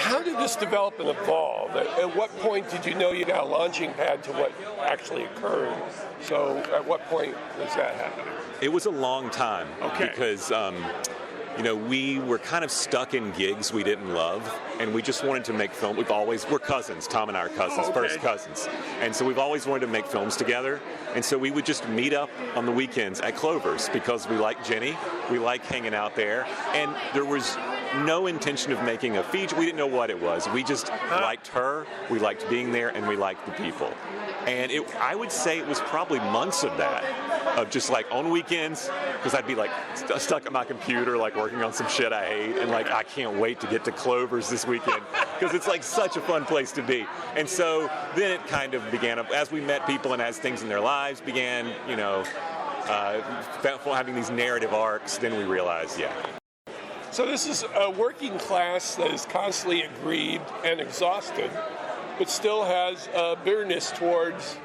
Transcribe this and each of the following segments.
How did this develop and evolve? At what point did you know you got a launching pad to what actually occurred? So at what point was that happening? It was a long time. Okay. Because we were kind of stuck in gigs we didn't love, and we just wanted to make film. We're cousins. Tom and I are cousins, first cousins. And so we've always wanted to make films together. And so we would just meet up on the weekends at Clovers because we like Jenny, we like hanging out there, and there was no intention of making a feature. We didn't know what it was. We just liked her, we liked being there, and we liked the people. And I would say it was probably months of that, of just like on weekends, because I'd be like stuck at my computer, like working on some shit I hate, and like I can't wait to get to Clovers this weekend because it's like such a fun place to be. And so then it kind of began, as we met people and as things in their lives began, having these narrative arcs, then we realized, So this is a working class that is constantly aggrieved and exhausted, but still has bitterness towards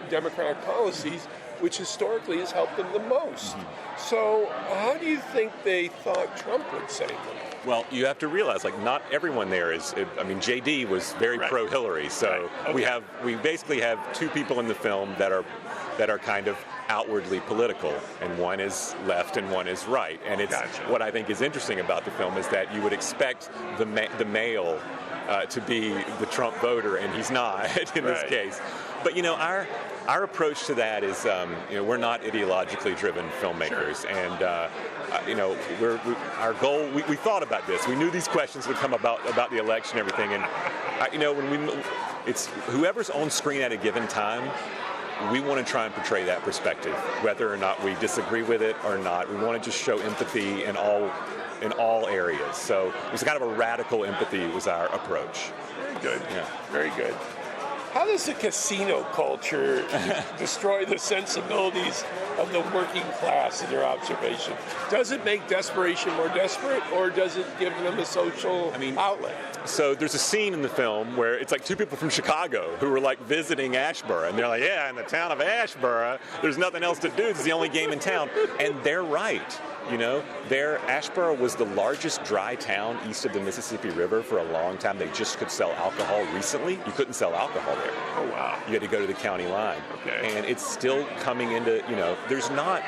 Democratic policies, which historically has helped them the most. So how do you think they thought Trump would save them? Well, you have to realize, like, not everyone there is. JD was very pro-Hillary, so we basically have two people in the film that are kind of outwardly political, and one is left and one is right. And it's what I think is interesting about the film is that you would expect the male to be the Trump voter, and he's not in this case. But our approach to that is we're not ideologically driven filmmakers, and our goal. We thought about this. We knew these questions would come about the election and everything, and it's whoever's on screen at a given time. We want to try and portray that perspective, whether or not we disagree with it or not. We want to just show empathy in all areas. So it was kind of a radical empathy was our approach. Very good. Yeah. Very good. How does the casino culture destroy the sensibilities of the working class in your observation? Does it make desperation more desperate, or does it give them a social outlet? So there's a scene in the film where it's like two people from Chicago who were like visiting Ashboro, and they're like, in the town of Ashboro, there's nothing else to do. It's the only game in town. And they're right. Ashboro was the largest dry town east of the Mississippi River for a long time. They just could sell alcohol recently. You couldn't sell alcohol there. Oh, wow. You had to go to the county line. Okay. And it's still coming into, there's not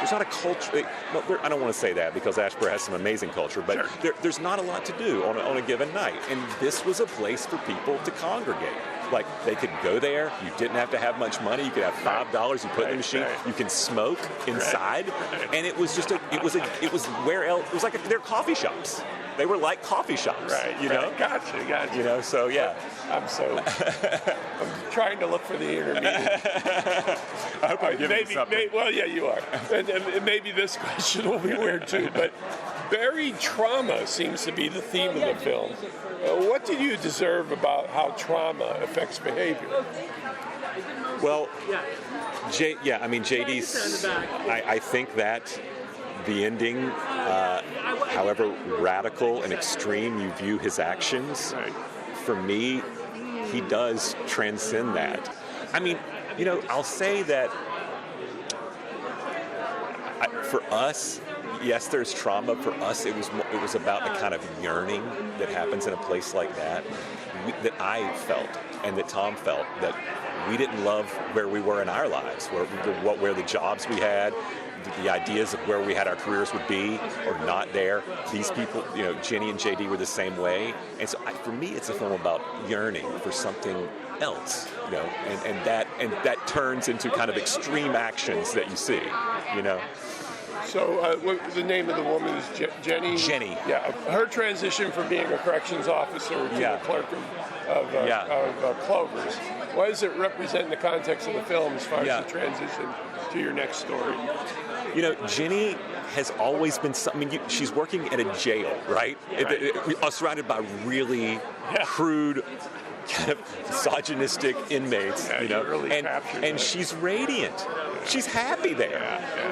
a culture. Well, I don't want to say that because Ashboro has some amazing culture, but there's not a lot to do on a given night. And this was a place for people to congregate. Like, they could go there. You didn't have to have much money. You could have $5. You put it in the machine. You can smoke inside, and it was just it was where else? It was like they're coffee shops. They were like coffee shops. Right. Gotcha. So yeah. I'm trying to look for the intermediate. I hope I'm giving you something. Well, yeah, you are. And maybe this question will be weird too, but buried trauma seems to be the theme of the film. What did you observe about how trauma affects behavior? Well, JD's. I think that the ending, however radical and extreme you view his actions, for me, he does transcend that. I'll say that for us, yes, there's trauma. For us, it was about the kind of yearning that happens in a place like that that I felt and that Tom felt, that we didn't love where we were in our lives, where the jobs we had, the ideas of where we had our careers would be or not there. These people, Jenny and JD were the same way. And so for me, it's a film about yearning for something else, and that turns into kind of extreme actions that you see, So the name of the woman is Jenny? Jenny. Yeah. Her transition from being a corrections officer to the clerk of Clovers. What does it represent in the context of the film as far as the transition to your next story? Jenny has always been something. She's working at a jail, right? Surrounded by really crude kind of misogynistic inmates, Yeah, you know, really captured and that. she's radiant. She's happy there.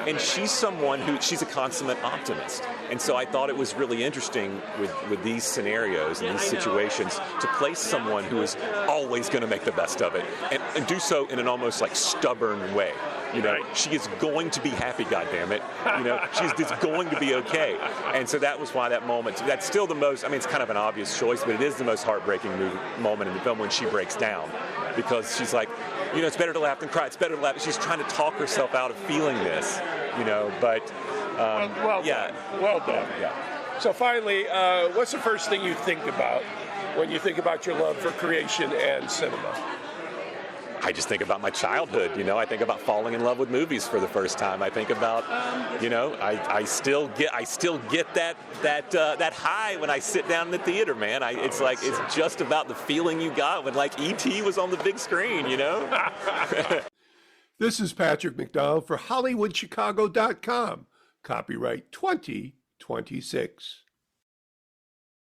And she's someone she's a consummate optimist. And so I thought it was really interesting with these scenarios and these situations to place someone who is always going to make the best of it and do so in an almost like stubborn way. You know, she is going to be happy, goddammit. You know, she's going to be okay. And so that was why that moment, that's still the most, I mean, it's kind of an obvious choice, but it is the most heartbreaking moment in the film when she breaks down. Because she's like, you know, it's better to laugh than cry. It's better to laugh. She's trying to talk herself out of feeling this, you know, but Well yeah. done. Well done. Yeah. So finally, what's the first thing you think about when you think about your love for creation and cinema? I just think about my childhood, you know. I think about falling in love with movies for the first time. I think about, you know, I still get that high when I sit down in the theater, man. It's like it's just about the feeling you got when like E.T. was on the big screen, you know. This is Patrick McDonald for HollywoodChicago.com. Copyright 2026.